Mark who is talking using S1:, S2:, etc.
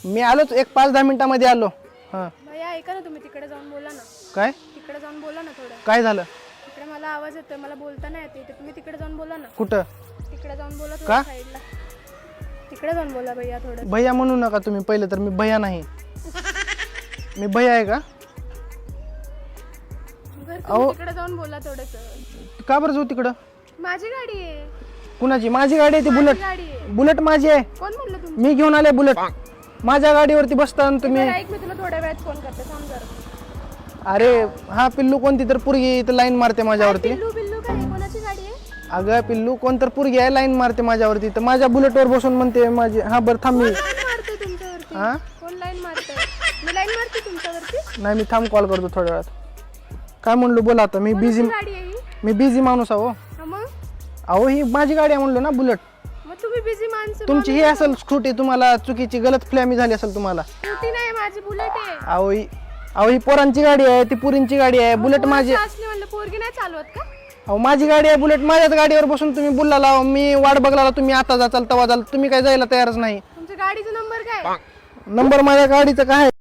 S1: मी आलोच, एक 5-10 मिनिटांमध्ये आलो. हा
S2: भैया ऐका ना, तुम्ही तिकडे जाऊन बोला ना.
S1: काय
S2: तिकडे जाऊन बोला ना थोडं.
S1: काय झालं?
S2: तिकडे मला आवाज येतोय, मला बोलता नाही येते. तुम्ही तिकडे जाऊन बोला ना.
S1: कुठं?
S2: तिकडे जाऊन बोला
S1: का?
S2: थोडं साईडला. तिकडे जाऊन बोला भैया थोडं.
S1: भैया म्हणू नका तुम्ही, पहिले तर मी भैया नाही. मी भैया आहे का?
S2: तुम्ही तिकडे जाऊन बोला थोडस.
S1: का बरं जाऊ तिकडं?
S2: माझी गाडी आहे.
S1: कुणाची? माझी गाडी आहे ती, बुलेट.
S2: गाडी आहे.
S1: बुलेट माझी आहे.
S2: कोण म्हणलं तुम्ही?
S1: मी घेऊन आले बुलेट. माझ्या गाडीवरती बसता आणि तुम्ही.
S2: ऐक, मी तुला थोड्या वेळात फोन करते, थांब जरा.
S1: अरे हा पिल्लू कोणती तर पोरगी इथं लाईन मारते माझ्यावरती.
S2: बिल्लू बिल्लू काय? कोणाची गाडी आहे?
S1: अगं पिल्लू कोण तर पोरगी आहे, लाईन मारते माझ्यावरती. तर माझ्या बुलेटवर बसून म्हणते माझी. हा बरं थांब मी.
S2: लाईन मारते तुमच्यावरती?
S1: हा
S2: कोण लाईन मारतंय? मी लाईन मारते तुमच्यावरती?
S1: नाही, मी थांब कॉल करतो थोड्या वेळात. काय म्हणलो बोला आता. मी बिझी.
S2: गाडी आहे ही?
S1: मी बिझी माणूस आहो.
S2: हा मग?
S1: अहो ही माझी गाडी आहे म्हणलो ना, बुलेट.
S2: मग तुम्ही बिझी माणसं.
S1: तुमची ही असेल स्कूटी, तुम्हाला चुकीची गलत फ्लॅमी झाली असेल तुम्हाला.
S2: स्कूटी नाही, माझी बुलेट आहे.
S1: अहो ही पोरांची गाडी आहे, ती पुरींची गाडी आहे. बुलेट माझी.
S2: असली म्हणलं पोरगी नाही चालवत का?
S1: अहो माझी गाडी आहे बुलेट. माझ्याच गाडीवर बसून तुम्ही बोलला. मी वाट बघला, तुम्ही आता जा, चालता वाजाल. तुम्ही काय जायला तयारच नाही.
S2: तुमच्या गाडीचा नंबर काय?
S1: नंबर माझ्या गाडीचा काय?